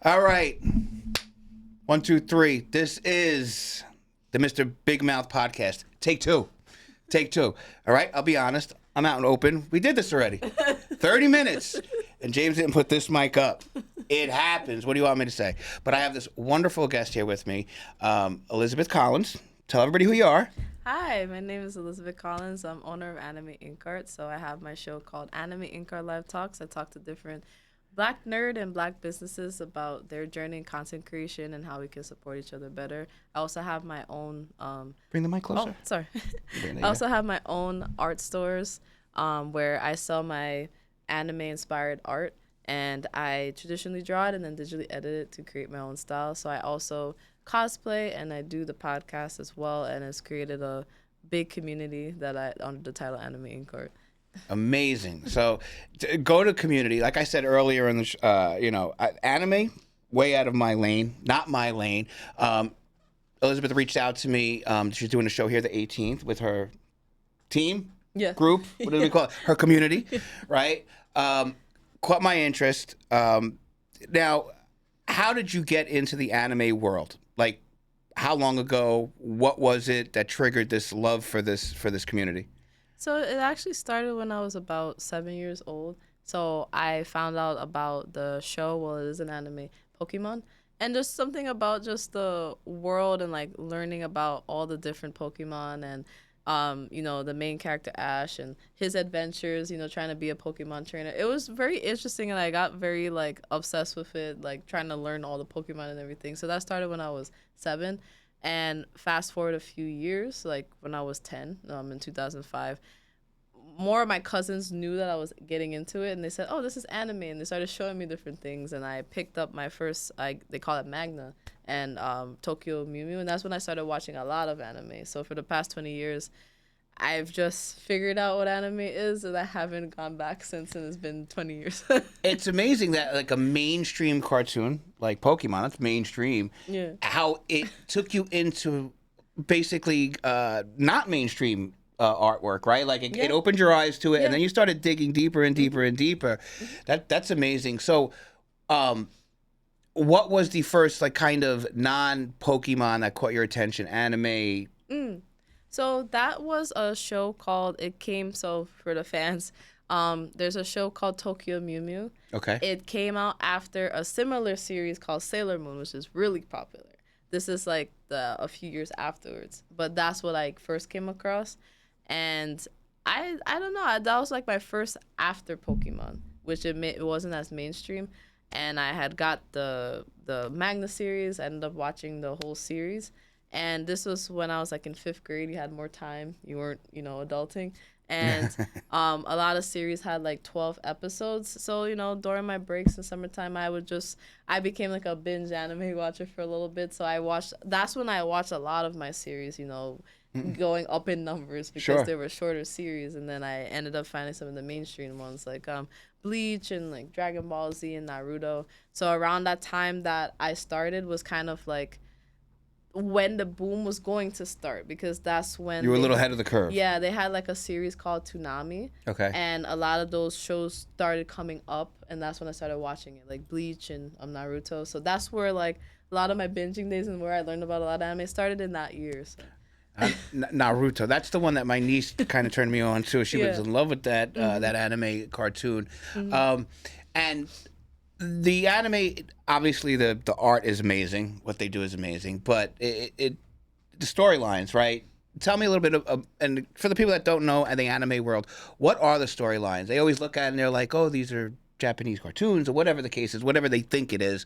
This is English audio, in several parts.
All right. One, two, three. This is the Mr. Big Mouth podcast. Take two. Take two. All right. I'll be honest. I'm out and open. We did this already. 30 minutes. And James didn't put this mic up. It happens. What do you want me to say? But I have this wonderful guest here with me, Elizabeth Collins. Tell everybody who you are. Hi, my name is Elizabeth Collins. I'm owner of Anime Ink Art. So I have my show called Anime Ink Art Live Talks. I talk to different Black nerd and Black businesses about their journey in content creation and how we can support each other better. I also have my own. Bring the mic closer. Oh, sorry. I also have my own art stores where I sell my anime-inspired art, and I traditionally draw it and then digitally edit it to create my own style. So I also cosplay and I do the podcast as well, and it's created a big community that I under the title Anime Ink Art. Amazing. So go to community. Like I said earlier in the, anime, way out of my lane, not my lane. Elizabeth reached out to me. She's doing a show here the 18th with her team, group. What do we call it? Her community, right? Caught my interest. Now, how did you get into the anime world? Like, how long ago? What was it that triggered this love for this community? So it actually started when I was about 7 years old. So I found out about the show. Well, it is an anime, Pokemon. And there's something about just the world and like learning about all the different Pokemon and, the main character Ash and his adventures, trying to be a Pokemon trainer. It was very interesting and I got very like obsessed with it, like trying to learn all the Pokemon and everything. So that started when I was 7. And fast forward a few years, like when I was 10, in 2005, more of my cousins knew that I was getting into it, and they said, "Oh, this is anime," and they started showing me different things. And I picked up my first, they call it Magna, and Tokyo Mew Mew, and that's when I started watching a lot of anime. So for the past 20 years, I've just figured out what anime is, and I haven't gone back since, and it's been 20 years. It's amazing that like a mainstream cartoon like Pokemon, that's mainstream. Yeah. How it took you into basically not mainstream artwork, right? Like it opened your eyes to it, and then you started digging deeper and deeper and deeper. That's amazing. So, what was the first like kind of non-Pokemon that caught your attention? Anime. So that was a show called, so for the fans, there's a show called Tokyo Mew Mew. Okay. It came out after a similar series called Sailor Moon, which is really popular. This is like a few years afterwards, but that's what I first came across. And I don't know, that was like my first after Pokemon, which it wasn't as mainstream. And I had got the Magna series. I ended up watching the whole series. And this was when I was like in 5th grade. You had more time. You weren't, adulting. And a lot of series had like 12 episodes. So, during my breaks in summertime, I became like a binge anime watcher for a little bit. So that's when I watched a lot of my series, going up in numbers because they were shorter series. And then I ended up finding some of the mainstream ones like Bleach and like Dragon Ball Z and Naruto. So around that time that I started was kind of like when the boom was going to start, because that's when you were a little ahead of the curve. Yeah, they had like a series called Toonami. Okay. And a lot of those shows started coming up, and that's when I started watching it, like Bleach and Naruto. So that's where like a lot of my binging days and where I learned about a lot of anime started in that year. So. Naruto, that's the one that my niece kind of turned me on to. She was in love with that that anime cartoon. And the anime, obviously the art is amazing. What they do is amazing, but the storylines, right? Tell me a little bit of, and for the people that don't know in the anime world, what are the storylines? They always look at it and they're like, oh, these are Japanese cartoons or whatever the case is, whatever they think it is.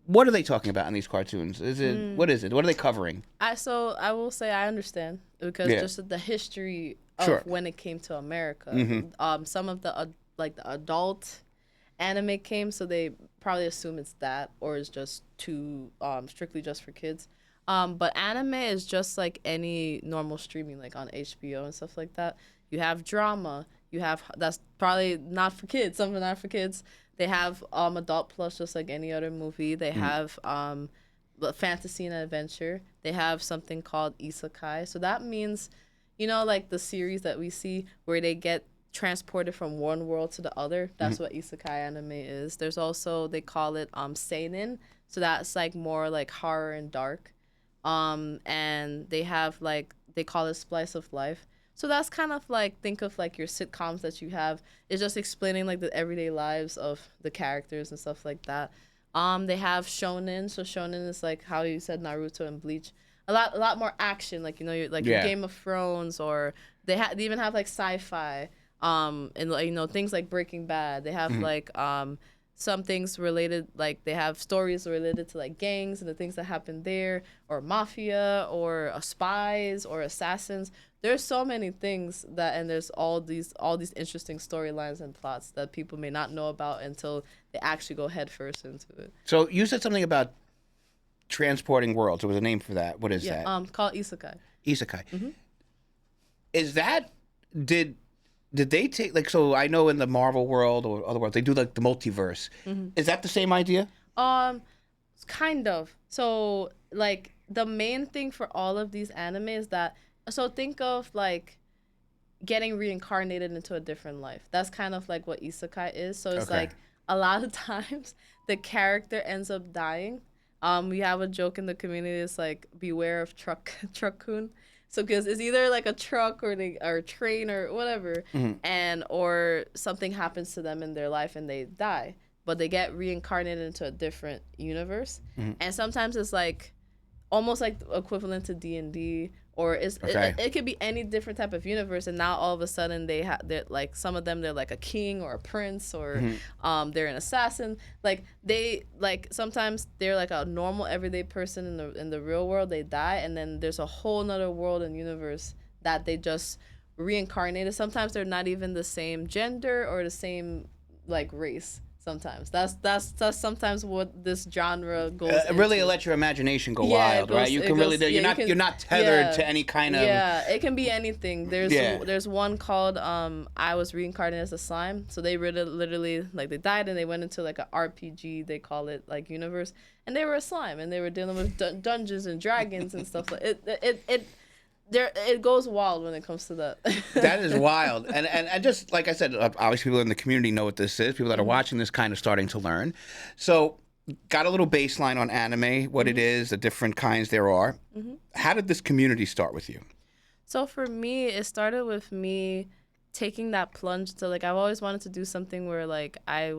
What are they talking about in these cartoons? What is it? What are they covering? I will say I understand, because just the history of when it came to America. Some of the the adult anime came, so they probably assume it's that, or it's just too strictly just for kids. But anime is just like any normal streaming, like on HBO and stuff like that. You have drama. That's probably not for kids. Some are not for kids. They have adult plus, just like any other movie. They have fantasy and adventure. They have something called isekai. So that means, like the series that we see where they get transported from one world to the other. That's what isekai anime is. There's also, they call it seinen, so that's like more like horror and dark. And they have like, they call it slice of life. So that's kind of like, think of like your sitcoms that you have. It's just explaining like the everyday lives of the characters and stuff like that. They have shonen. So shonen is like how you said Naruto and Bleach. A lot more action, like, you know, your Game of Thrones, or they even have like sci-fi, and like, you know, things like Breaking Bad. They have like some things related, like they have stories related to like gangs and the things that happen there, or mafia, or spies, or assassins. There's so many things that, and there's all these interesting storylines and plots that people may not know about until they actually go headfirst into it. So you said something about transporting worlds. There was a name for that. What is that? Called isekai. Isekai. Is that, did they take, like, so I know in the Marvel world or other worlds they do like the multiverse. Is that the same idea? Kind of. So like the main thing for all of these anime is that, so think of like getting reincarnated into a different life. That's kind of like what isekai is. So it's like a lot of times the character ends up dying. We have a joke in the community. It's like, beware of truck-kun. So because it's either like a truck or a train or whatever, and or something happens to them in their life and they die, but they get reincarnated into a different universe. And sometimes it's like almost like equivalent to D&D, or it could be any different type of universe, and now all of a sudden they're like, some of them, they're like a king or a prince, or they're an assassin. Like they, like, sometimes they're like a normal everyday person in the real world, they die, and then there's a whole nother world and universe that they just reincarnated. Sometimes they're not even the same gender or the same like race. Sometimes that's sometimes what this genre goes really into. Let your imagination go wild, right? You can really do. You're not tethered to any kind of. Yeah, it can be anything. There's one called I was reincarnated as a slime. So they literally like, they died and they went into like an RPG, they call it, like, universe, and they were a slime and they were dealing with dungeons and dragons and stuff like it goes wild when it comes to that. That is wild. And just like I said, obviously people in the community know what this is. People that are watching this kind of starting to learn. So got a little baseline on anime, what it is, the different kinds there are. How did this community start with you? So for me, it started with me taking that plunge to, like, I've always wanted to do something where like I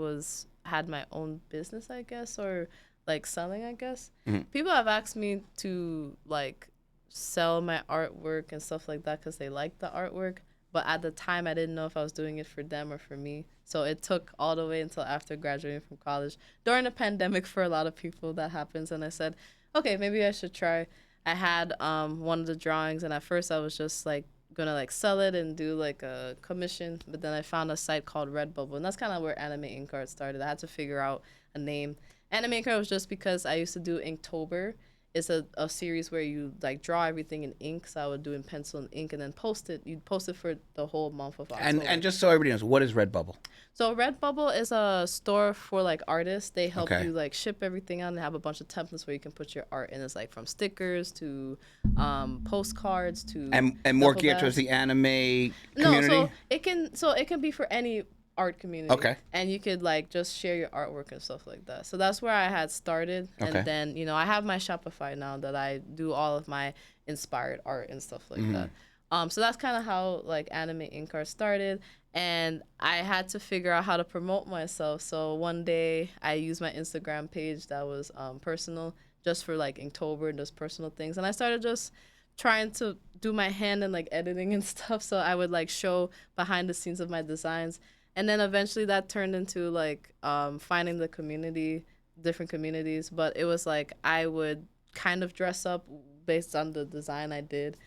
had my own business, I guess, or like selling, I guess. People have asked me to like sell my artwork and stuff like that because they like the artwork, but at the time I didn't know if I was doing it for them or for me. So it took all the way until after graduating from college, during the pandemic. For a lot of people that happens, and I said, okay, maybe I should try. I had one of the drawings, and at first I was just like gonna like sell it and do like a commission, but then I found a site called Redbubble, and that's kind of where Anime Ink Art started. I had to figure out a name. Anime Ink Art was just because I used to do Inktober. It's a series where you like draw everything in ink. So I would do in pencil and ink and then post it. You'd post it for the whole month of October. And just so everybody knows, what is Redbubble? So Redbubble is a store for like artists. They help you like ship everything out. And they have a bunch of templates where you can put your art in. It's like from stickers to postcards to and more geared towards the anime community. No, so it can be for any art community. Okay. And you could like just share your artwork and stuff like that. So that's where I had started. And then, you know, I have my Shopify now that I do all of my inspired art and stuff like that. So that's kind of how like Anime Ink Art started. And I had to figure out how to promote myself. So one day I used my Instagram page that was personal, just for like Inktober and just personal things. And I started just trying to do my hand and like editing and stuff. So I would like show behind the scenes of my designs. And then eventually that turned into like finding the community, different communities. But it was like I would kind of dress up based on the design I did.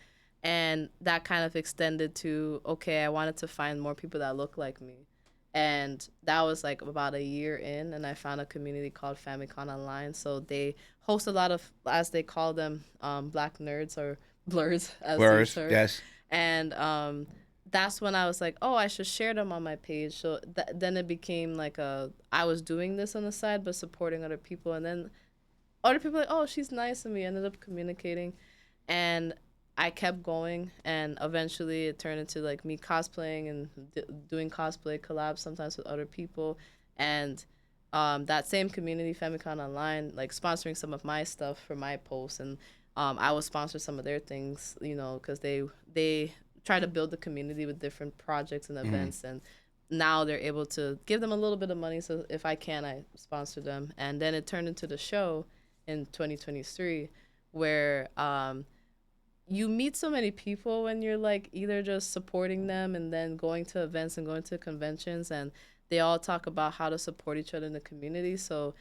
And that kind of extended to, okay, I wanted to find more people that look like me. And that was like about a year in, and I found a community called Famicom Online. So they host a lot of, as they call them, black nerds or Blerds, as they serve. Yes. And that's when I was like, oh, I should share them on my page. So then it became like I was doing this on the side, but supporting other people. And then other people were like, oh, she's nice, and we ended up communicating. And I kept going, and eventually it turned into like me cosplaying and doing cosplay collabs sometimes with other people, and that same community, Femicon Online, like sponsoring some of my stuff for my posts, and I would sponsor some of their things, you know, because they try to build the community with different projects and events, and now they're able to give them a little bit of money. So if I can, I sponsor them, and then it turned into the show in 2023, where you meet so many people when you're like either just supporting them and then going to events and going to conventions, and they all talk about how to support each other in the community. So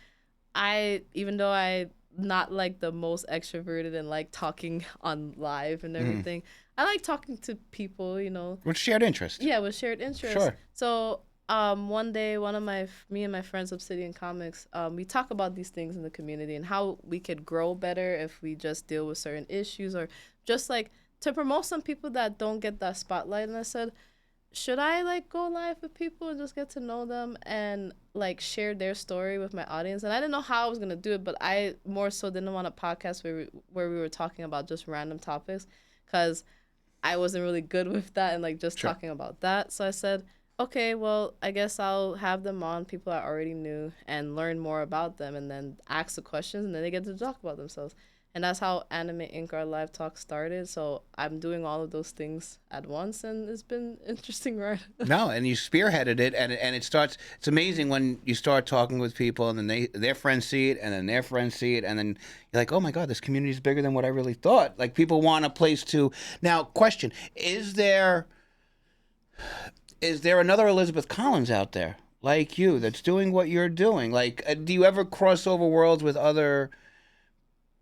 even though I not like the most extroverted and like talking on live and everything, I like talking to people, you know. With shared interest. Yeah, with shared interest. Sure. So one day, me and my friends, Obsidian Comics, we talk about these things in the community and how we could grow better if we just deal with certain issues, or just like to promote some people that don't get that spotlight. And I said, should I like go live with people and just get to know them and like share their story with my audience? And I didn't know how I was gonna do it, but I more so didn't want a podcast where we were talking about just random topics, because I wasn't really good with that and like just talking about that. So I said, okay, well, I guess I'll have them on, people I already knew, and learn more about them, and then ask the questions, and then they get to talk about themselves. And that's how Anime Inc. Our live talk started. So I'm doing all of those things at once, and it's been interesting, right? No, and you spearheaded it, and it starts. It's amazing when you start talking with people, and then their friends see it, and then their friends see it, and then you're like, oh my God, this community is bigger than what I really thought. Like, people want a place to. Now, question: Is there another Elizabeth Collins out there like you that's doing what you're doing? Like, do you ever cross over worlds with other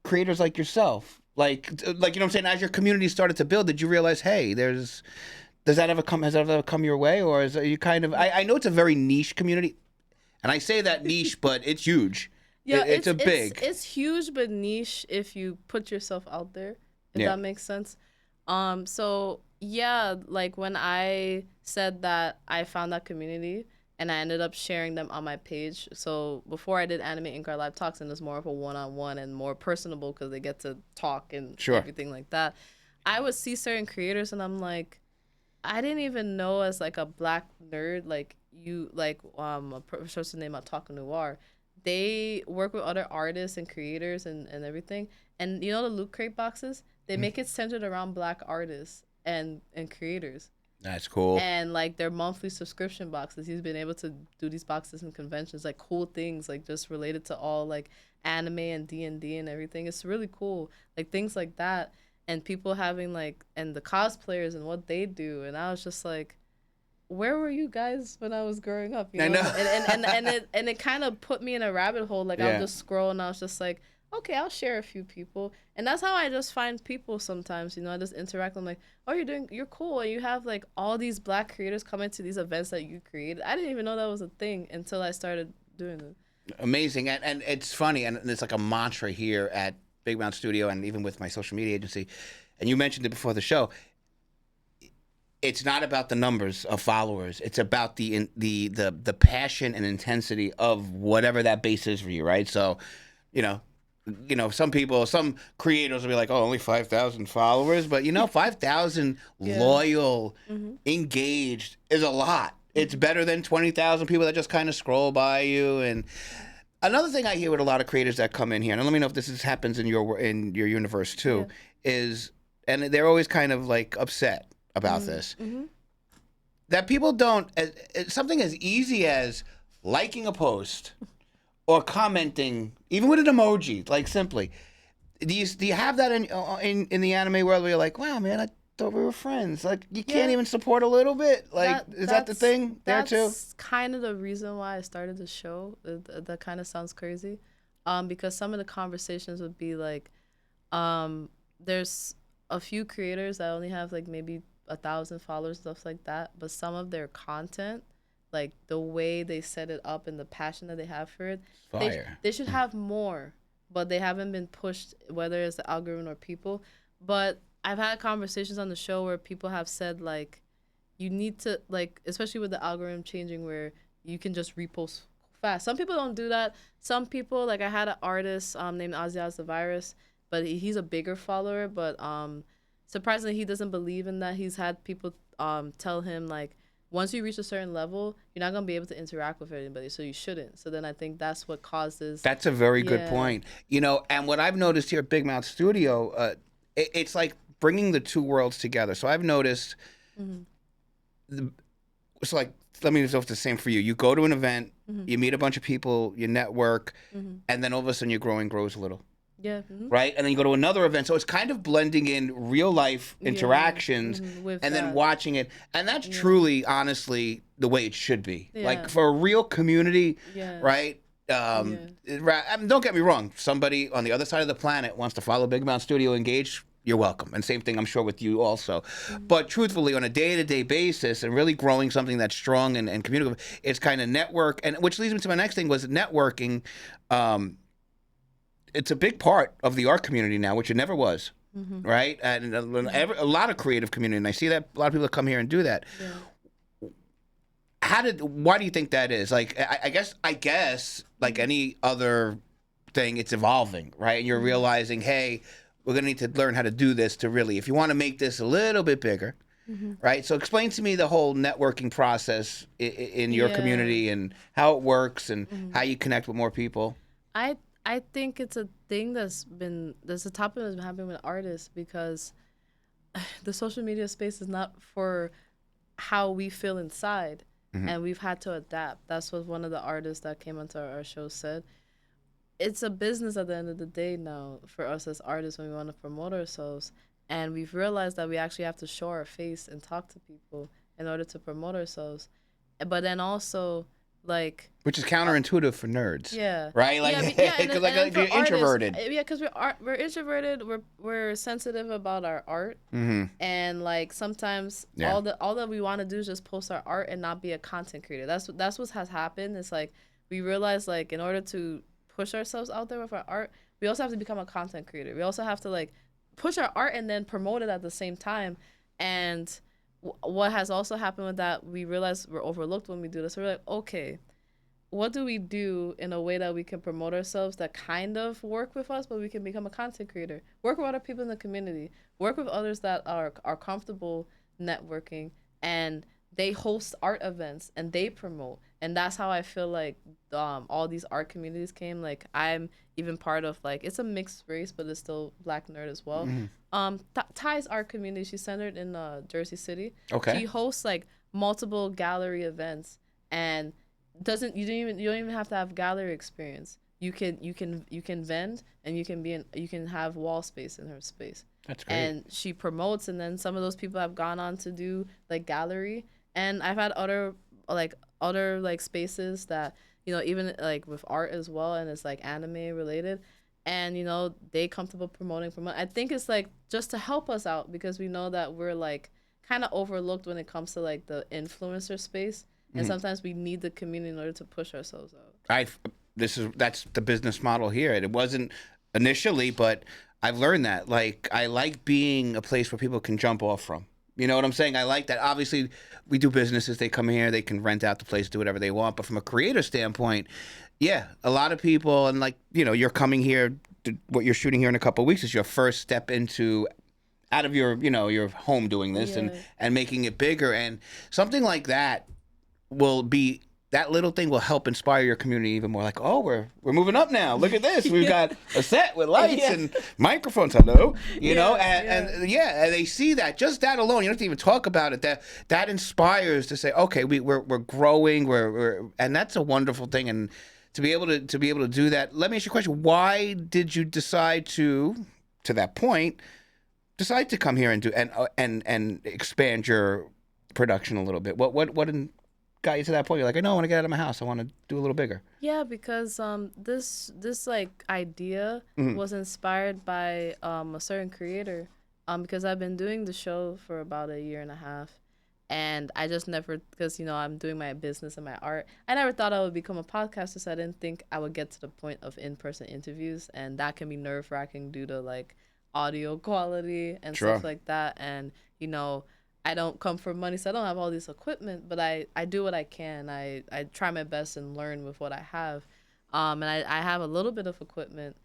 creators like yourself? Like, you know what I'm saying? As your community started to build, did you realize, hey, has that ever come your way? Or is you kind of, I know it's a very niche community, and I say that niche, but it's huge. Yeah, it's huge, but niche if you put yourself out there, if that makes sense. So yeah, like when I said that I found that community, and I ended up sharing them on my page. So before I did Anime Inc. Our Live Talks, and it's more of a one-on-one and more personable because they get to talk and everything like that. I would see certain creators, and I'm like, I didn't even know as like a black nerd, like you, like a professor named Ataka Noir. They work with other artists and creators and everything. And you know the Loot Crate boxes? They make it centered around black artists and creators. That's cool. And like their monthly subscription boxes, he's been able to do these boxes and conventions, like cool things, like just related to all like anime and D&D and everything. It's really cool, like things like that, and people having like, and the cosplayers and what they do. And I was just like, where were you guys when I was growing up? You know? I know. And it kind of put me in a rabbit hole. Like I'll just scroll, and I was just like, okay, I'll share a few people. And that's how I just find people sometimes, you know. I just interact. I'm like, oh, you're cool. And you have like all these black creators coming to these events that you created. I didn't even know that was a thing until I started doing it. Amazing. And it's funny, and it's like a mantra here at Big Mount Studio, and even with my social media agency. And you mentioned it before the show. It's not about the numbers of followers. It's about the passion and intensity of whatever that base is for you, right? So, you know, some creators will be like, oh, only 5,000 followers. But, 5,000 loyal, engaged is a lot. It's better than 20,000 people that just kind of scroll by you. And another thing I hear with a lot of creators that come in here, and let me know if this happens in your universe too, is, and they're always kind of like upset about this, that people don't, something as easy as liking a post or commenting, even with an emoji, like simply. Do you have that in the anime world where you're like, wow, man, I thought we were friends? Like, you can't even support a little bit? Like, is that the thing there too? That's kind of the reason why I started the show. That kind of sounds crazy. Because some of the conversations would be like, there's a few creators that only have like maybe 1,000 followers, stuff like that. But some of their content, like the way they set it up and the passion that they have for it, they should have more, but they haven't been pushed, whether it's the algorithm or people. But I've had conversations on the show where people have said like, you need to, like, especially with the algorithm changing, where you can just repost fast. Some people don't do that. Some people, like I had an artist named Aziaz the Virus, but he's a bigger follower, but surprisingly, he doesn't believe in that. He's had people tell him like, once you reach a certain level, you're not gonna be able to interact with anybody, so you shouldn't. So then I think that's what causes. That's a very good Yeah. point. And what I've noticed here at Big Mouth Studio, it's like bringing the two worlds together. So I've noticed, it's like, let me know if it's the same for you. You go to an event, you meet a bunch of people, you network, and then all of a sudden your growing grows a little. Yeah. Right? And then you go to another event. So it's kind of blending in real life interactions and then watching it. And that's truly, honestly, the way it should be. Yeah. Like for a real community, right? I mean, don't get me wrong. Somebody on the other side of the planet wants to follow Big Mouth Studio Engage, you're welcome. And same thing, I'm sure, with you also. But truthfully, on a day-to-day basis and really growing something that's strong and communicative, it's kind of network. And which leads me to my next thing was networking. It's a big part of the art community now, which it never was, right? And a lot of creative community, and I see that a lot of people come here and do that. Yeah. Why do you think that is? Like, I guess, like any other thing, it's evolving, right? And you're realizing, hey, we're gonna need to learn how to do this to really, if you want to make this a little bit bigger, right? So explain to me the whole networking process in your community and how it works and how you connect with more people. I think it's a thing that's a topic that's been happening with artists because the social media space is not for how we feel inside, and we've had to adapt. That's what one of the artists that came onto our show said. It's a business at the end of the day now for us as artists when we want to promote ourselves, and we've realized that we actually have to show our face and talk to people in order to promote ourselves. But then also, like, which is counterintuitive for nerds. Yeah. Right? Like, because like you're introverted. Yeah, because we're introverted. We're sensitive about our art, and like sometimes all that we want to do is just post our art and not be a content creator. That's what has happened. It's like we realize, like, in order to push ourselves out there with our art, we also have to become a content creator. We also have to like push our art and then promote it at the same time. And what has also happened with that, we realize we're overlooked when we do this. So we're like, okay, what do we do in a way that we can promote ourselves that kind of work with us, but we can become a content creator, work with other people in the community, work with others that are comfortable networking, and they host art events and they promote. And that's how I feel like all these art communities came. Like, I'm even part of, like, it's a mixed race, but it's still Black nerd as well. Ty's art community, she's centered in Jersey City. Okay. She hosts like multiple gallery events, and you don't even have to have gallery experience. You can vend, and you can have wall space in her space. That's great. And she promotes, and then some of those people have gone on to do like gallery. And I've had other spaces that, even like with art as well, and it's like anime related, and they comfortable promoting. I think it's like just to help us out, because we know that we're like kind of overlooked when it comes to like the influencer space, and sometimes we need the community in order to push ourselves out. That's the business model here. It wasn't initially, but I've learned that. Like, I like being a place where people can jump off from. You know what I'm saying? I like that. Obviously, we do businesses. They come here, they can rent out the place, do whatever they want. But from a creator standpoint, yeah, a lot of people, and like, you're coming here, what you're shooting here in a couple of weeks is your first step out of your, your home doing this and making it bigger. And something like that that little thing will help inspire your community even more. Like, oh, we're moving up now. Look at this. We've got a set with lights and microphones. Hello, and they see that. Just that alone, you don't have to even talk about it. That inspires to say, okay, we're growing. And that's a wonderful thing. And to be able to do that. Let me ask you a question. Why did you decide to that point, decide to come here and do and expand your production a little bit? What got you to that point? You're like, I know, I want to get out of my house. I want to do a little bigger. Yeah, because this like idea was inspired by a certain creator. Because I've been doing the show for about a year and a half, and I just never, because I'm doing my business and my art, I never thought I would become a podcaster. So I didn't think I would get to the point of in-person interviews, and that can be nerve-wracking due to like audio quality and stuff like that. And I don't come for money, so I don't have all this equipment, but I do what I can. I try my best and learn with what I have. And I have a little bit of equipment,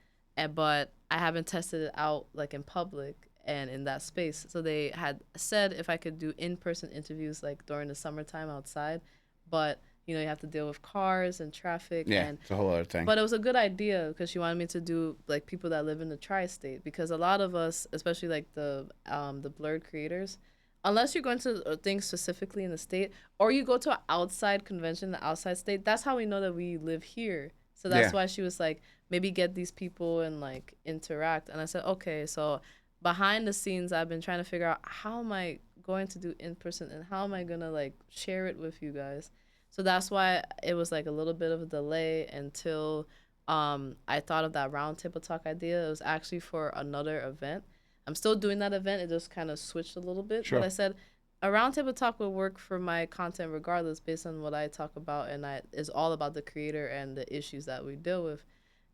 but I haven't tested it out like in public. and in that space. So they had said if I could do in-person interviews like during the summertime outside, but you know, you have to deal with cars and traffic. Yeah, and it's a whole other thing. But it was a good idea because she wanted me to do like people that live in the tri-state, because a lot of us, especially like the Blerd creators, unless you're going to things specifically in the state or you go to an outside convention in the outside state, that's how we know that we live here. So that's why she was like, maybe get these people and like interact. And I said, okay. So behind the scenes, I've been trying to figure out how am I going to do in person and how am I gonna like share it with you guys. So that's why it was like a little bit of a delay until I thought of that roundtable talk idea. It was actually for another event. I'm still doing that event. It just kind of switched a little bit. Sure. But I said a roundtable talk will work for my content regardless, based on what I talk about, and it's all about the creator and the issues that we deal with.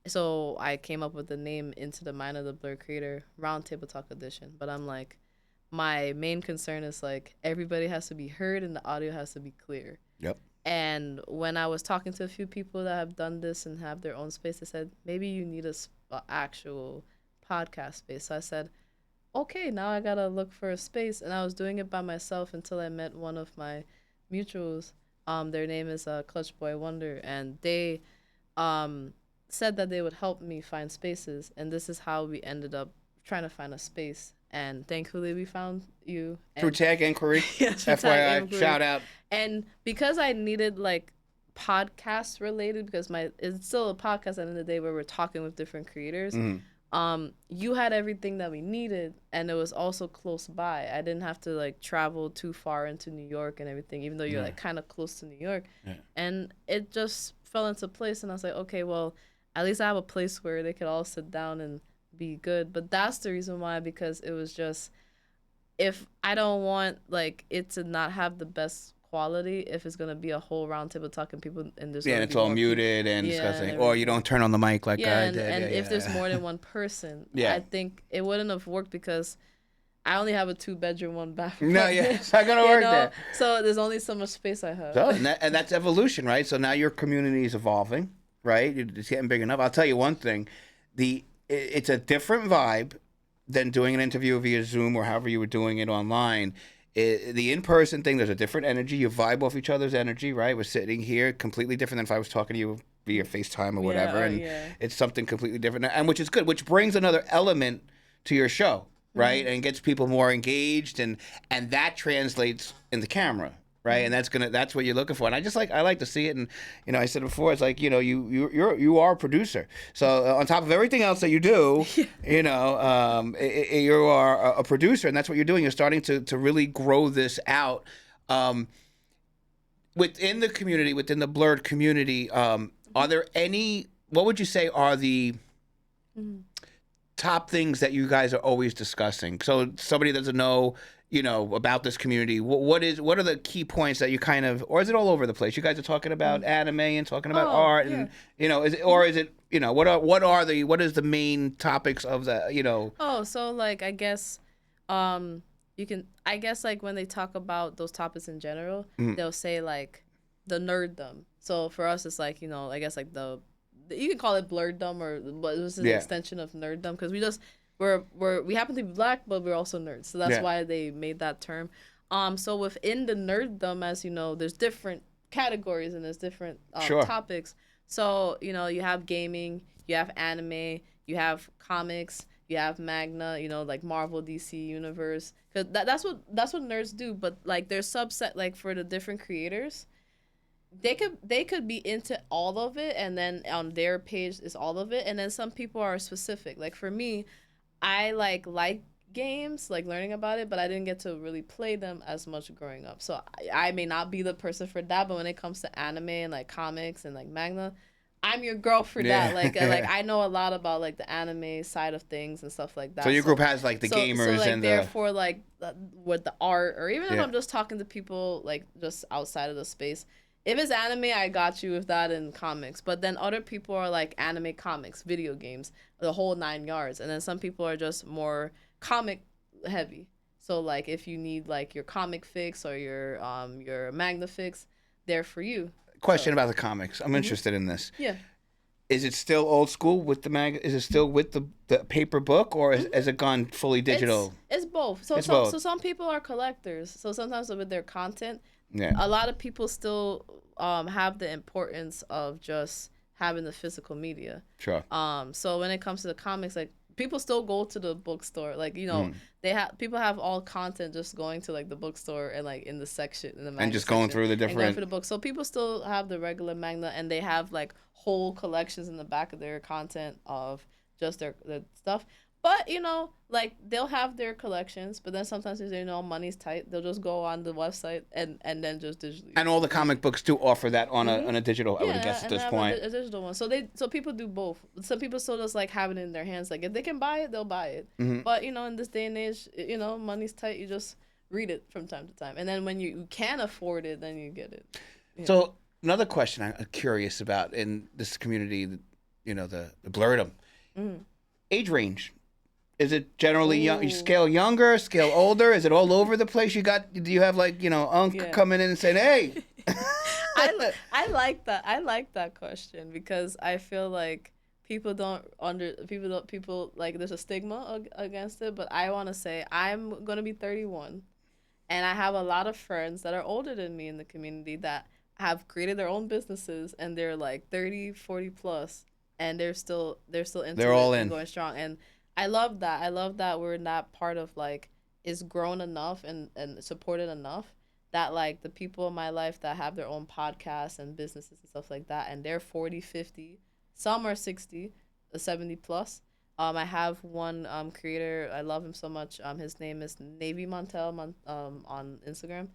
So I came up with the name Into the Mind of the Blerd Creator Roundtable Talk Edition. But I'm like, my main concern is like everybody has to be heard and the audio has to be clear. Yep. And when I was talking to a few people that have done this and have their own space, they said, maybe you need a actual podcast space. So I said, okay, now I got to look for a space. And I was doing it by myself until I met one of my mutuals. Their name is Clutch Boy Wonder. And they said that they would help me find spaces. And this is how we ended up trying to find a space. And thankfully, we found you. Through Tag Inquiry. Yes, FYI, shout out. And because I needed like podcast related, because it's still a podcast at the end of the day where we're talking with different creators. You had everything that we needed, and it was also close by. I didn't have to like travel too far into New York and everything, even though you're like kind of close to New York. And it just fell into place, and I was like, okay, well, at least I have a place where they could all sit down and be good. But that's the reason why, because it was just, if I don't want like it to not have the best quality, if it's gonna be a whole roundtable talking people and there's and it's all muted and discussing, or you don't turn on the mic like I did. And if there's more than one person, I think it wouldn't have worked, because I only have a 2-bedroom, 1-bathroom. No, it's not gonna work there. So there's only so much space I have. So, and that's evolution, right? So now your community is evolving, right? It's getting big enough. I'll tell you one thing: it's a different vibe than doing an interview via Zoom or however you were doing it online. The in-person thing, there's a different energy. You vibe off each other's energy, right? We're sitting here, completely different than if I was talking to you via FaceTime or whatever. It's something completely different, and which is good, which brings another element to your show, right? And gets people more engaged, and that translates in the camera, right? And that's what you're looking for. And I like to see it. And I said before, it's like you are a producer. So on top of everything else that you do, you are a producer, and that's what you're doing. You're starting to really grow this out within the community, within the Blerd community. Are there any? What would you say are the top things that you guys are always discussing? So somebody doesn't know, about this community. What are the key points that you kind of, or is it all over the place? You guys are talking about anime and talking about art, and what is the main topics of the so like I guess like when they talk about those topics in general, they'll say like the nerddom. So for us, it's like I guess like you can call it blerddom, but this is an extension of nerddom, because we happen to be Black, but we're also nerds. So that's why they made that term. So within the nerddom, as you know, there's different categories and there's different topics. So, you have gaming, you have anime, you have comics, you have manga, like Marvel, DC Universe. Cause that's what nerds do. But like there's subset, like for the different creators, they could be into all of it, and then on their page is all of it. And then some people are specific. Like for me, I like games, like learning about it, but I didn't get to really play them as much growing up. So I may not be the person for that, but when it comes to anime and like comics and like manga, I'm your girl for that. Like I know a lot about like the anime side of things and stuff like that. So your group has like the gamers, like, and therefore like with the art, or even if I'm just talking to people like just outside of the space. If it's anime, I got you with that, in comics. But then other people are like anime, comics, video games, the whole 9 yards. And then some people are just more comic heavy. So like if you need like your comic fix or your manga fix, they're for you. Question about the comics. I'm interested in this. Yeah. Is it still old school with the Is it still with the paper book, or has it gone fully digital? It's both. So some people are collectors. So sometimes with their content, a lot of people still have the importance of just having the physical media. Sure. So when it comes to the comics, like people still go to the bookstore. Like, you know, people have all content just going to like the bookstore and like in the section in the magazine and just going through the different and going for the books. So people still have the regular manga, and they have like whole collections in the back of their content of just their stuff. But, you know, like they'll have their collections, but then sometimes if they know money's tight, they'll just go on the website and then just digitally. And all the comic books do offer that on a digital, I would guess at this point. A digital one. So people do both. Some people still just like have it in their hands. Like if they can buy it, they'll buy it. But, you know, in this day and age, you know, money's tight. You just read it from time to time. And then when you can afford it, then you get it. So another question I'm curious about in this community, you know, the Blerd age range. Is it generally young? You scale younger, scale older? Is it all over the place? Do you have like, you know, coming in and saying, "Hey"? I like that. I like that question because I feel like people like there's a stigma against it. But I want to say I'm gonna be 31, and I have a lot of friends that are older than me in the community that have created their own businesses, and they're like 30, 40 plus, and they're still into they're all and in, going strong. And I love that. I love that we're not part of like is grown enough and supported enough that like the people in my life that have their own podcasts and businesses and stuff like that, and they're 40, 50, some are 60, 70 plus. I have one creator. I love him so much. His name is Navy Montel on Instagram.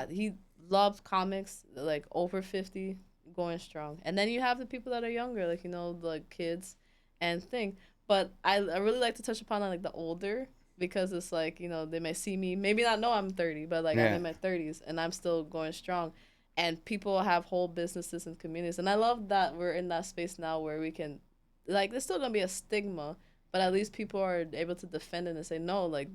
He loves comics, like over 50, going strong. And then you have the people that are younger, like, you know, the kids and thing. But I really like to touch upon like the older, because it's like, you know, they may see me, maybe not know I'm 30, but like I'm in my 30s and I'm still going strong. And people have whole businesses and communities. And I love that we're in that space now where we can, like, there's still going to be a stigma, but at least people are able to defend it and say, no, like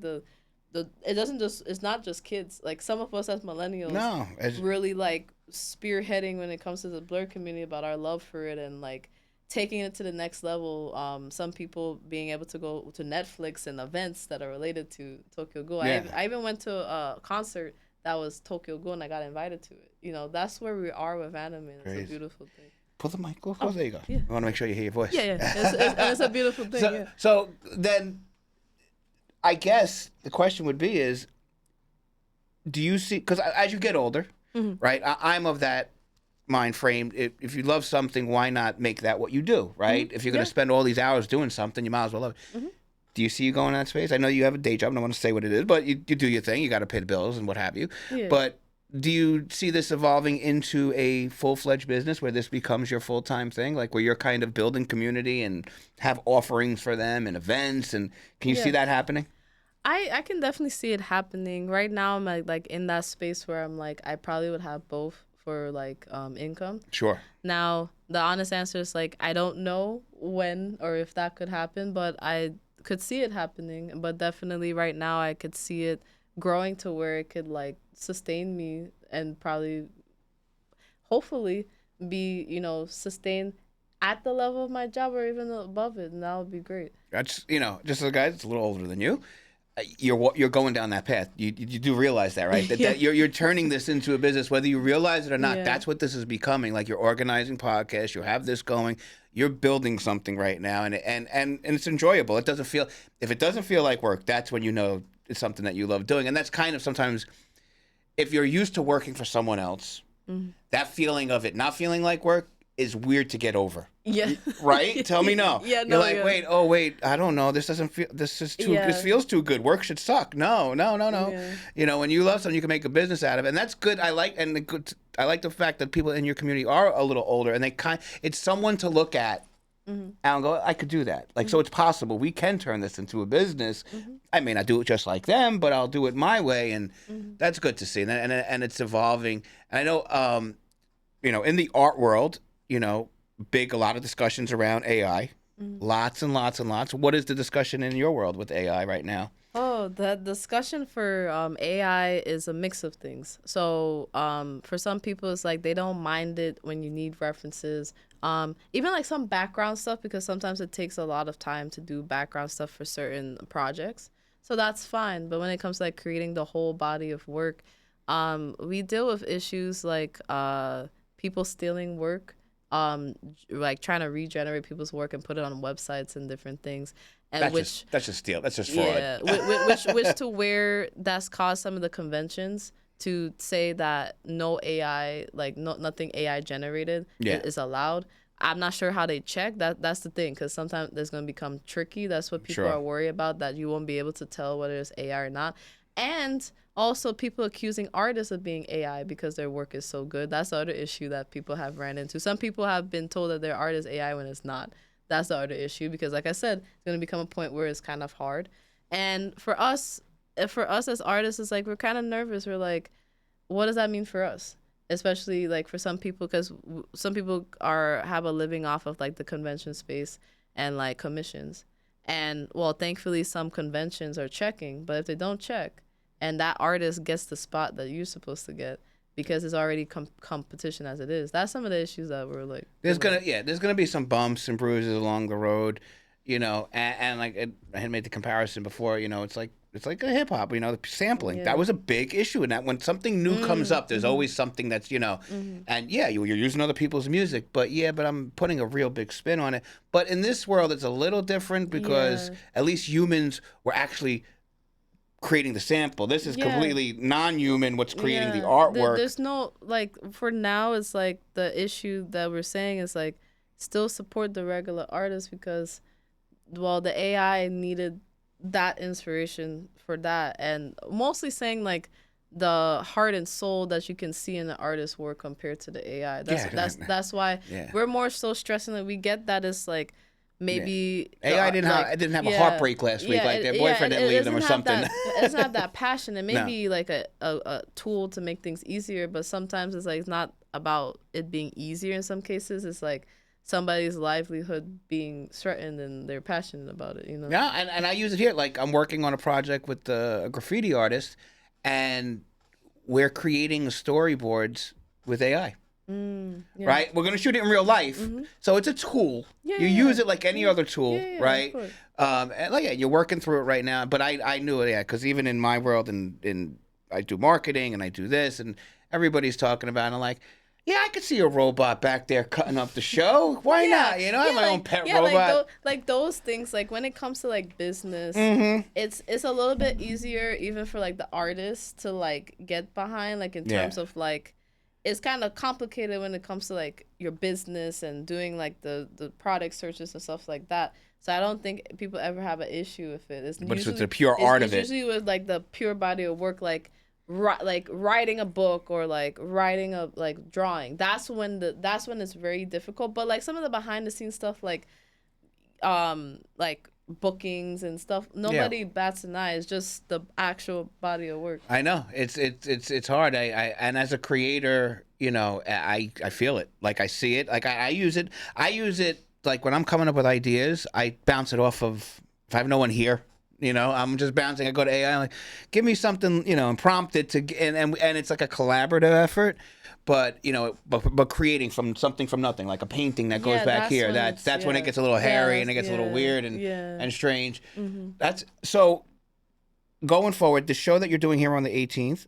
it's not just kids. Like some of us as millennials really like spearheading when it comes to the Blerd community about our love for it and like taking it to the next level. Some people being able to go to Netflix and events that are related to Tokyo Ghoul. I even went to a concert that was Tokyo Ghoul and I got invited to it. You know, that's where we are with anime. It's a beautiful thing. Pull the mic close. There you go. Yeah. I want to make sure you hear your voice. Yeah. It's a beautiful thing. So then I guess the question would be is, do you see, because as you get older, right, I'm of that mind frame. If you love something, why not make that what you do, right? If you're going to spend all these hours doing something, you might as well love it. Do you see you going in that space? I know you have a day job. I don't want to say what it is, but you do your thing. You got to pay the bills and what have you. Yeah. But do you see this evolving into a full-fledged business where this becomes your full-time thing, like where you're kind of building community and have offerings for them and events? And can you see that happening? I can definitely see it happening. Right now, I'm like in that space where I'm like, I probably would have both for like income. Sure. Now, the honest answer is like, I don't know when or if that could happen, but I could see it happening. But definitely right now, I could see it growing to where it could like sustain me and probably, hopefully, be, you know, sustained at the level of my job or even above it, and that would be great. That's, you know, just a guy that's a little older than you. You're going down that path. You do realize that, right? That you're turning this into a business, whether you realize it or not. That's what this is becoming. Like you're organizing podcasts, you have this going, you're building something right now, and it's enjoyable. It doesn't feel, if it doesn't feel like work, that's when you know it's something that you love doing. And that's kind of sometimes, if you're used to working for someone else, that feeling of it not feeling like work is weird to get over. Yeah. Right? Tell me no. Yeah, no. You're like, wait, I don't know. This doesn't feel, this feels too good. Work should suck. No. Yeah. You know, when you love something, you can make a business out of it. And that's good. I like the fact that people in your community are a little older and it's someone to look at and go, I could do that. Like, so it's possible. We can turn this into a business. I may not do it just like them, but I'll do it my way. And that's good to see. And it's evolving. And I know, you know, in the art world, you know, a lot of discussions around AI, lots and lots and lots. What is the discussion in your world with AI right now? So the discussion for AI is a mix of things. So for some people, it's like they don't mind it when you need references. Even like some background stuff, because sometimes it takes a lot of time to do background stuff for certain projects. So that's fine. But when it comes to like creating the whole body of work, we deal with issues like people stealing work, like trying to regenerate people's work and put it on websites and different things. And that's just steal. That's just fraud. Yeah, which to where that's caused some of the conventions to say that no AI, like nothing AI generated is allowed. I'm not sure how they check that. That's the thing, because sometimes there's going to become tricky. That's what people are worried about, that you won't be able to tell whether it's AI or not. And also people accusing artists of being AI because their work is so good. That's the other issue that people have ran into. Some people have been told that their art is AI when it's not. That's the other issue, because like I said, it's going to become a point where it's kind of hard. And for us as artists, it's like we're kind of nervous. We're like, what does that mean for us? Especially like for some people, because some people have a living off of like the convention space and like commissions. And well, thankfully some conventions are checking, but if they don't check and that artist gets the spot that you're supposed to get, because it's already competition as it is. That's some of the issues that we're like. There's gonna be some bumps and bruises along the road, and like I had made the comparison before. It's like a hip hop. The sampling, that was a big issue in that. When something new comes up, there's always something that's and you're using other people's music, but I'm putting a real big spin on it. But in this world, it's a little different because at least humans were actually creating the sample. This is completely non-human what's creating the artwork. There's no, like, for now, it's like the issue that we're saying is like still support the regular artists, because the AI needed that inspiration for that, and mostly saying like the heart and soul that you can see in the artist's work compared to the AI. That's why we're more so stressing that we get that it's like maybe AI didn't have a heartbreak last week, like their boyfriend didn't leave them or something. It doesn't have that passion. It may be like a tool to make things easier, but sometimes it's like it's not about it being easier. In some cases, it's like somebody's livelihood being threatened and they're passionate about it. Yeah, and I use it here. Like I'm working on a project with a graffiti artist, and we're creating storyboards with AI. Right, we're gonna shoot it in real life, so it's a tool. You use it like any other tool, right? And like you're working through it right now. But I knew it, because even in my world, and I do marketing and I do this, and everybody's talking about it. And I'm like, I could see a robot back there cutting up the show. Why not? I have my own pet robot. Like those things. Like when it comes to like business, it's a little bit easier even for like the artists to like get behind. Like in terms of like. It's kind of complicated when it comes to like your business and doing like the product searches and stuff like that. So I don't think people ever have an issue with it. It's with the pure art of it. It's usually with like the pure body of work, like writing a book or like writing a like drawing. That's when it's very difficult. But like some of the behind the scenes stuff, like bookings and stuff, nobody bats an eye. It's just the actual body of work. I know it's hard. I and as a creator, I feel it. Like I see it. Like I use it. I use it like when I'm coming up with ideas. I bounce it off of, if I have no one here. I'm just bouncing. I go to AI. I'm like, give me something, and prompt it to, and it's like a collaborative effort. But but creating from something from nothing, like a painting that goes back here. That's when it gets a little hairy and it gets a little weird and strange. That's so. Going forward, the show that you're doing here on the 18th.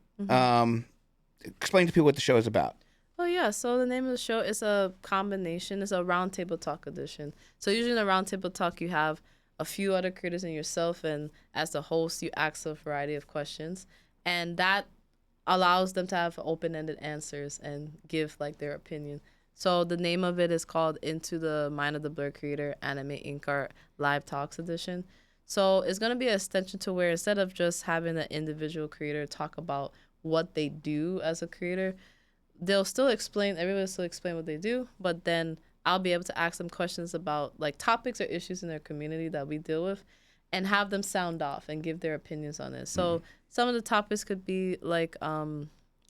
Explain to people what the show is about. Oh yeah, so the name of the show is a combination. It's a Roundtable Talk edition. So usually in a Roundtable Talk, you have a few other creators and yourself, and as the host, you ask a variety of questions, and that allows them to have open-ended answers and give like their opinion. So the name of it is called Into the Mind of the Blerd Creator Anime Ink Art Live Talks Edition. So it's going to be an extension to where instead of just having an individual creator talk about what they do as a creator, everybody will still explain what they do, but then I'll be able to ask them questions about like topics or issues in their community that we deal with, and have them sound off and give their opinions on it. So some of the topics could be like,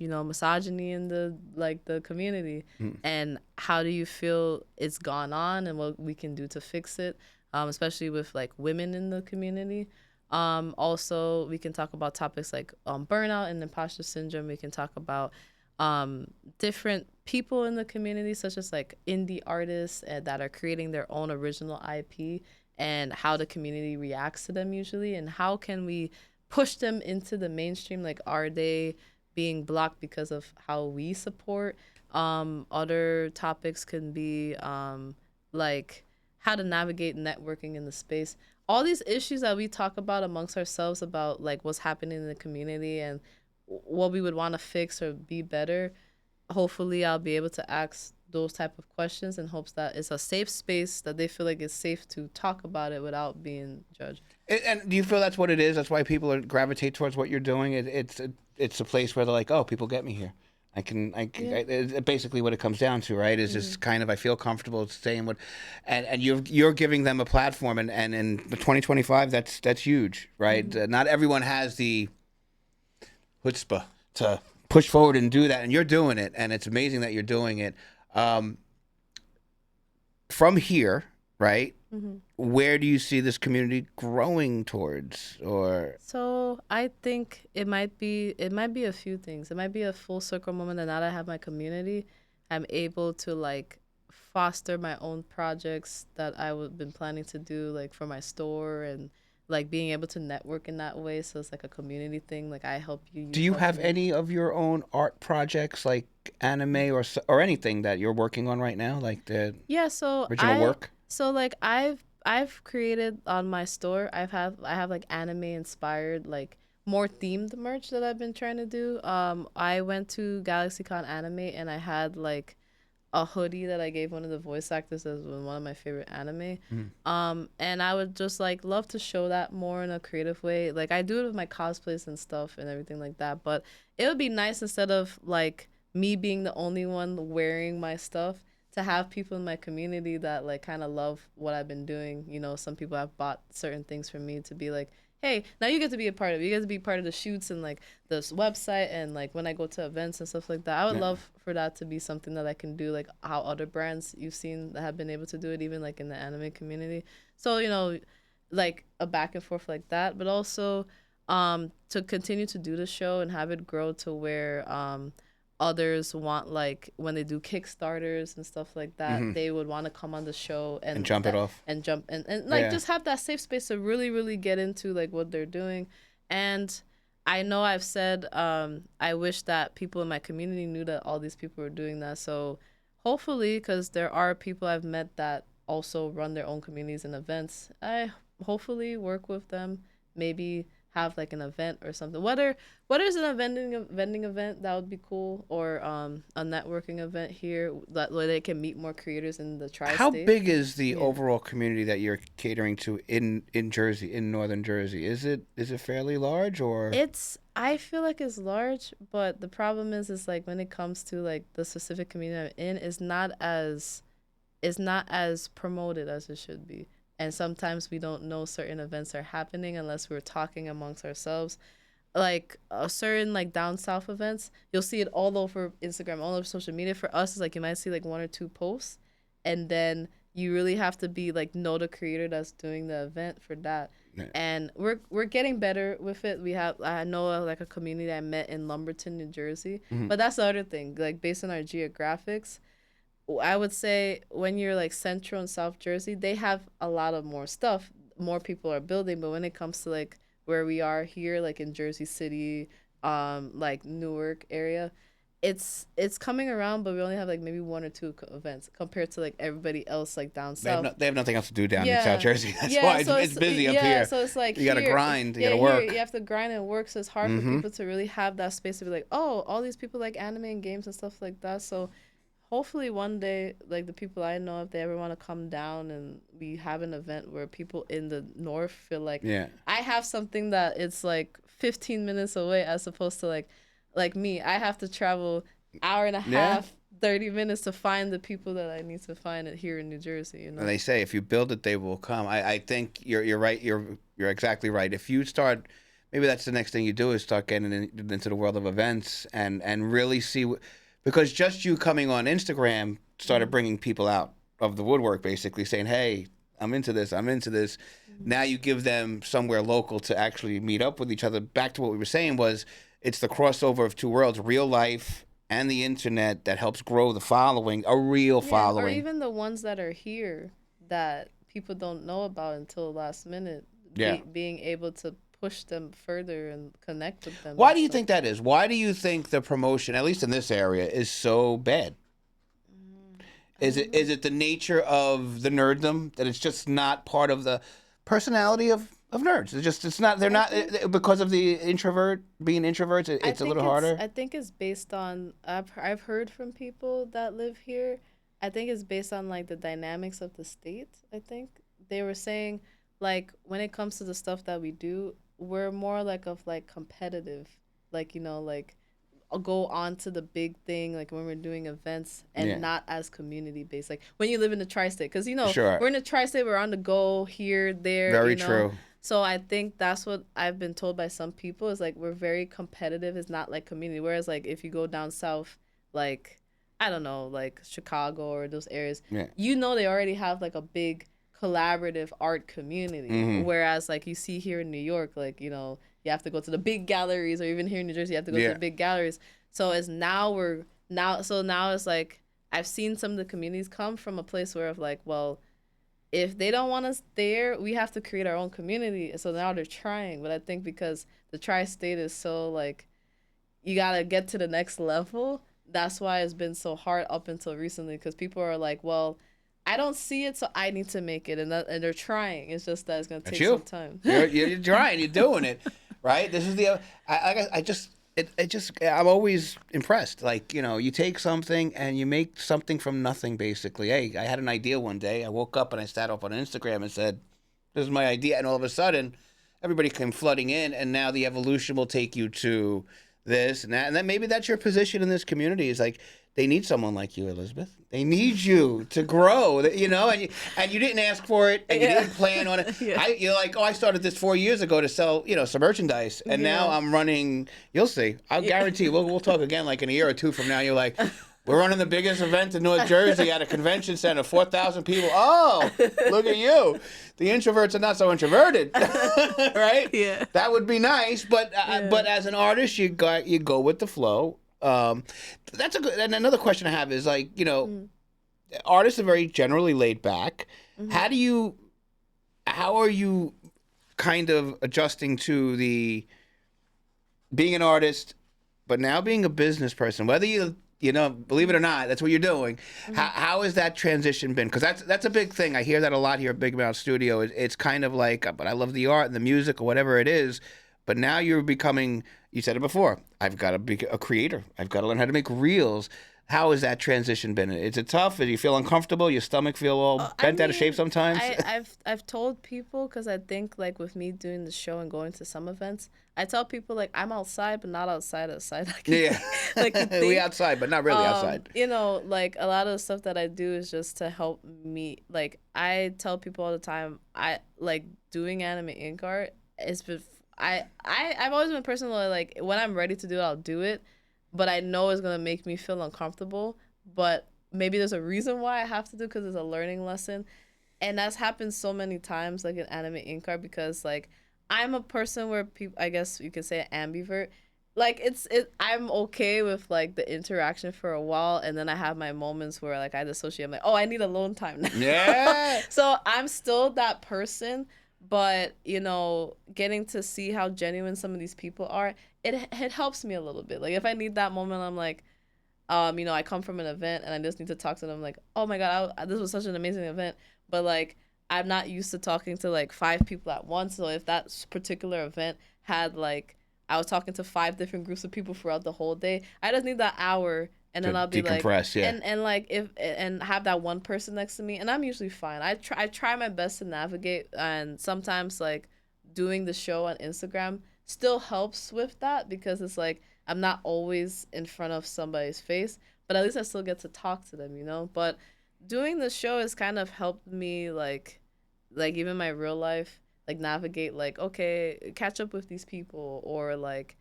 misogyny in the community, and how do you feel it's gone on and what we can do to fix it, especially with like women in the community. Also, we can talk about topics like burnout and imposter syndrome. We can talk about different people in the community, such as like indie artists that are creating their own original IP, and how the community reacts to them usually, and how can we push them into the mainstream. Like, are they being blocked because of how we support? Other topics can be like how to navigate networking in the space. All these issues that we talk about amongst ourselves about like what's happening in the community and what we would want to fix or be better. Hopefully I'll be able to ask those type of questions in hopes that it's a safe space, that they feel like it's safe to talk about it without being judged. And do you feel that's what it is? That's why people gravitate towards what you're doing. It's a place where they're like, oh, people get me here. It's basically what it comes down to, right? Is just kind of, I feel comfortable saying what, and you're giving them a platform, and in 2025, that's huge, right? Not everyone has the chutzpah to push forward and do that, and you're doing it, and it's amazing that you're doing it. From here, right? Where do you see this community growing towards? Or so I think it might be a few things. It might be a full circle moment that now that I have my community, I'm able to like foster my own projects that been planning to do, like for my store, and like being able to network in that way. So it's like a community thing. Like I help you. Do you have any of your own art projects, like anime or anything that you're working on right now, like the original work? So like I've created on my store. I have like anime inspired, like more themed merch that I've been trying to do. I went to GalaxyCon Anime and I had like a hoodie that I gave one of the voice actors as one of my favorite anime. And I would just like love to show that more in a creative way. Like I do it with my cosplays and stuff and everything like that. But it would be nice, instead of like me being the only one wearing my stuff, to have people in my community that like kind of love what I've been doing. You know, some people have bought certain things from me to be like, hey, now you get to be a part of it. You get to be part of the shoots and like this website, and like when I go to events and stuff like that. I would love for that to be something that I can do, like how other brands you've seen that have been able to do it, even like in the anime community. So, you know, like a back and forth like that, but also to continue to do the show and have it grow to where others want, like when they do Kickstarters and stuff like that, they would want to come on the show and jump it off and jump and like just have that safe space to really, really get into like what they're doing. And I know I've said I wish that people in my community knew that all these people were doing that. So hopefully, because there are people I've met that also run their own communities and events, I hopefully work with them, maybe have like an event or something. Whether is a vending event, that would be cool, or a networking event here that where they can meet more creators in the tri-state. How big is the overall community that you're catering to in Jersey, in northern Jersey? Is it fairly large, or? I feel like it's large, but the problem is like when it comes to like the specific community I'm in, it's not as promoted as it should be. And sometimes we don't know certain events are happening unless we're talking amongst ourselves. Like a certain like down south events, you'll see it all over Instagram, all over social media. For us, it's like you might see like one or two posts, and then you really have to be like know the creator that's doing the event for that. Yeah. And we're getting better with it. I know like a community I met in Lumberton, New Jersey, but that's the other thing. Like based on our geographics, I would say when you're like Central and South Jersey, they have a lot of more stuff. More people are building, but when it comes to like where we are here, like in Jersey City, like Newark area, it's coming around, but we only have like maybe one or two events compared to like everybody else like down south. They have nothing else to do down in South Jersey. That's why it's busy up here. So it's like you gotta grind, you gotta work. You have to grind and work, so it's hard for people to really have that space to be like, oh, all these people like anime and games and stuff like that. So hopefully one day, like the people I know, if they ever want to come down and we have an event where people in the north feel like I have something that it's like 15 minutes away, as opposed to like me, I have to travel hour and a half, 30 minutes to find the people that I need to find it here in New Jersey. You know? And they say if you build it, they will come. I think you're right. You're exactly right. If you start, maybe that's the next thing you do, is start getting into the world of events and really see. Because just you coming on Instagram started bringing people out of the woodwork, basically saying, hey, I'm into this. I'm into this. Now you give them somewhere local to actually meet up with each other. Back to what we were saying was it's the crossover of two worlds, real life and the internet, that helps grow the following, a real following. Or even the ones that are here that people don't know about until last minute. Being able to push them further and connect with them. Why do you think that is? Why do you think the promotion, at least in this area, is so bad? Is it the nature of the nerddom, that it's just not part of the personality of nerds? It's not. They're not because of the being introverts. It's a little harder. I think it's based on. I've heard from people that live here. I think it's based on like the dynamics of the state. I think they were saying like when it comes to the stuff that we do, we're more like competitive, like like. I'll go on to the big thing, like when we're doing events, and not as community based. Like when you live in the tri-state, because we're in the tri-state, we're on the go here, there. Very true. So I think that's what I've been told by some people is like we're very competitive. It's not like community. Whereas like if you go down south, like I don't know, like Chicago or those areas, they already have like a big collaborative art community. Whereas like you see here in New York, like you have to go to the big galleries, or even here in New Jersey, you have to go to the big galleries. So now it's like I've seen some of the communities come from a place where of like, well, if they don't want us there, we have to create our own community. So now they're trying. But I think because the tri-state is so like, you got to get to the next level. That's why it's been so hard up until recently, because people are like, well, I don't see it, so I need to make it. And they're trying. It's just that it's going to take some time. You're trying. You're doing it. Right. This is I'm always impressed. Like, you take something and you make something from nothing, basically. Hey, I had an idea one day. I woke up and I sat up on Instagram and said, this is my idea. And all of a sudden, everybody came flooding in. And now the evolution will take you to this and that. And then maybe that's your position in this community, is like, they need someone like you, Elizabeth. They need you to grow, and you didn't ask for it, and you didn't plan on it. You're like, I started this 4 years ago to sell, some merchandise, and now I'm running. You'll see. I'll guarantee you. We'll talk again like in a year or two from now. You're like, we're running the biggest event in North Jersey at a convention center, 4,000 people. Oh, look at you. The introverts are not so introverted, right? Yeah. That would be nice, but as an artist, you go with the flow. That's a good. And another question I have is like, artists are very generally laid back. How are you kind of adjusting to the being an artist, but now being a business person? Whether you believe it or not, that's what you're doing. How has that transition been? Because that's a big thing. I hear that a lot here at Big Mouth Studio. It's kind of like, but I love the art and the music or whatever it is. But now you're becoming, you said it before, I've got to be a creator. I've got to learn how to make reels. How has that transition been? Is it tough? Do you feel uncomfortable? Your stomach feel all bent out of shape sometimes? I've told people, because I think like with me doing the show and going to some events, I tell people like I'm outside, but not outside. Like, like we outside, but not really outside. Like a lot of the stuff that I do is just to help me. Like I tell people all the time, I like doing anime ink art. I've always been a person where like when I'm ready to do it, I'll do it, but I know it's gonna make me feel uncomfortable. But maybe there's a reason why I have to do, because it's a learning lesson, and that's happened so many times, like in anime ink art, because like I'm a person where people, I guess you could say an ambivert. Like I'm okay with like the interaction for a while, and then I have my moments where like I dissociate. I'm like, oh, I need alone time now. Yeah. So I'm still that person. But, getting to see how genuine some of these people are, it helps me a little bit. Like, if I need that moment, I'm like, I come from an event and I just need to talk to them. Like, oh, my God, this was such an amazing event. But, like, I'm not used to talking to, like, 5 people at once. So if that particular event had, like, I was talking to 5 different groups of people throughout the whole day, I just need that hour. And then I'll be like, and like and have that one person next to me, and I'm usually fine. I try my best to navigate, and sometimes like doing the show on Instagram still helps with that, because it's like I'm not always in front of somebody's face, but at least I still get to talk to them, But doing the show has kind of helped me like even my real life, like navigate, like, okay, catch up with these people, or like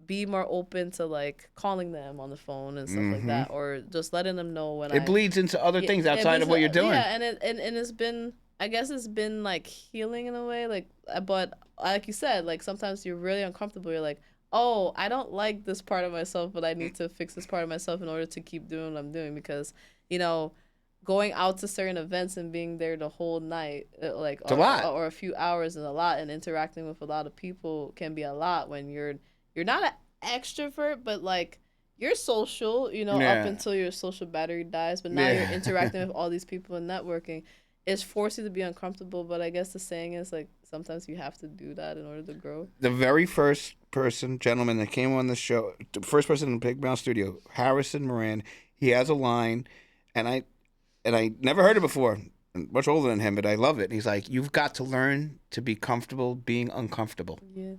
be more open to like calling them on the phone and stuff like that, or just letting them know when it bleeds into other things outside of what you're doing. Yeah, and it's been I guess it's been like healing in a way, like, but like you said, like sometimes you're really uncomfortable. You're like, oh, I don't like this part of myself, but I need to fix this part of myself in order to keep doing what I'm doing because, you know, going out to certain events and being there the whole night, like It's a lot. or a few hours is a lot, and interacting with a lot of people can be a lot when you're not an extrovert, but like you're social, you know, up Yeah. until your social battery dies, but now you're interacting with all these people and networking. It's forced you to be uncomfortable, but I guess the saying is like sometimes you have to do that in order to grow. The very first gentleman that came on the show, the first person in Big Mouth Studio, Harrison Moran, he has a line, and I never heard it before. I'm much older than him, but I love it. He's like, "You've got to learn to be comfortable being uncomfortable." Yeah.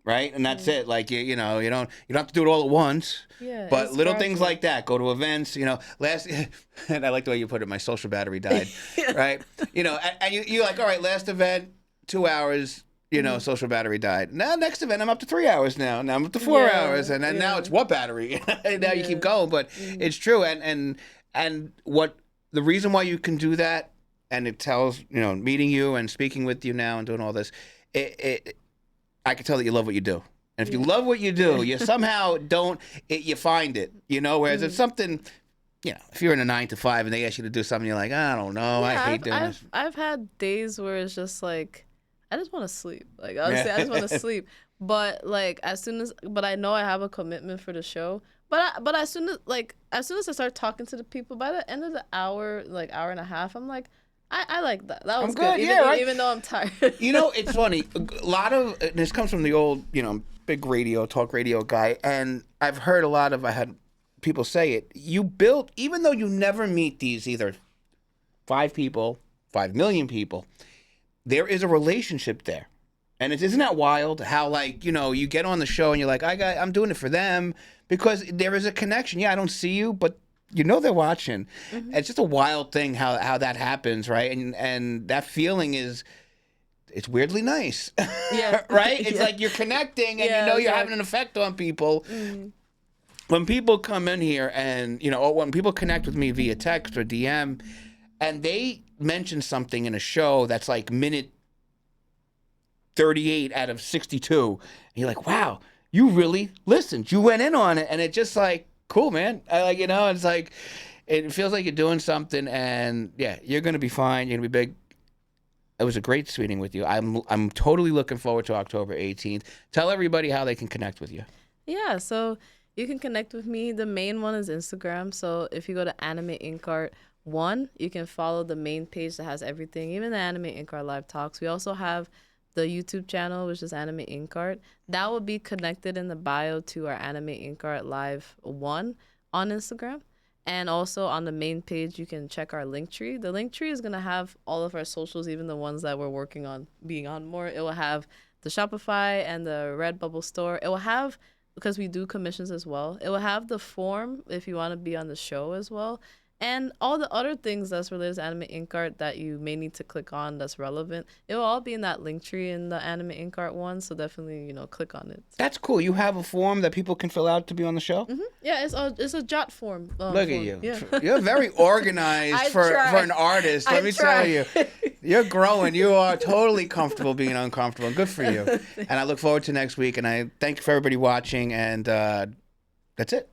Right, and that's it. Like you know, you don't have to do it all at once. Yeah. But it's little things gradual. like that. Go to events. You know, last and I like the way you put it. My social battery died. Right. You know, and you're like, all right, last event, 2 hours. You know, social battery died. Now next event, I'm up to 3 hours now. Now I'm up to 4 hours, and then now it's what battery? Now you keep going. But it's true, and what the reason why you can do that, and it tells meeting you and speaking with you now and doing all this, I can tell that you love what you do. And if you love what you do, you somehow you find it, whereas it's something, if you're in a 9 to 5 and they ask you to do something, you're like, I don't know, I hate doing this. I've had days where it's just like, I just want to sleep. Like, honestly, I just want to sleep. But like, but I know I have a commitment for the show. But as soon as I start talking to the people, by the end of the hour, like hour and a half, I'm like, I like that. That was good. Even though I'm tired. It's funny. A lot of this comes from the old, big talk radio guy, and I've heard I had people say it. You built, even though you never meet these either 5 people, 5 million people, there is a relationship there. And isn't that wild how, you get on the show and you're like, I'm doing it for them because there is a connection. Yeah, I don't see you, but they're watching. Mm-hmm. It's just a wild thing how that happens, right? And that feeling it's weirdly nice. Yeah. Right? It's like you're connecting and you're having an effect on people. Mm-hmm. When people come in here and, or when people connect with me via text or DM and they mention something in a show that's like minute 38 out of 62, and you're like, wow, you really listened. You went in on it. And it's just like, cool, man. It's like, it feels like you're doing something, and yeah, you're gonna be fine. You're gonna be big. It was a great meeting with you. I'm totally looking forward to October 18th. Tell everybody how they can connect with you. Yeah, so you can connect with me. The main one is Instagram. So if you go to Anime Ink Art 1, you can follow the main page that has everything, even the Anime Ink Art live talks. We also have the YouTube channel, which is Anime Ink Art. That will be connected in the bio to our Anime Ink Art Live 1 on Instagram. And also on the main page, you can check our link tree. The link tree is going to have all of our socials, even the ones that we're working on being on more. It will have the Shopify and the Redbubble store. It will have, because we do commissions as well, it will have the form if you want to be on the show as well. And all the other things that's related to Anime Ink Art that you may need to click on that's relevant, it will all be in that link tree in the Anime Ink Art 1. So definitely, click on it. That's cool. You have a form that people can fill out to be on the show? Mm-hmm. Yeah, it's a jot form. Look at you. Yeah. You're very organized for an artist. Let me tell you. You're growing. You are totally comfortable being uncomfortable. Good for you. And I look forward to next week. And I thank you for everybody watching. And that's it.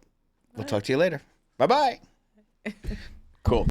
We'll talk to you later. Bye-bye. Cool.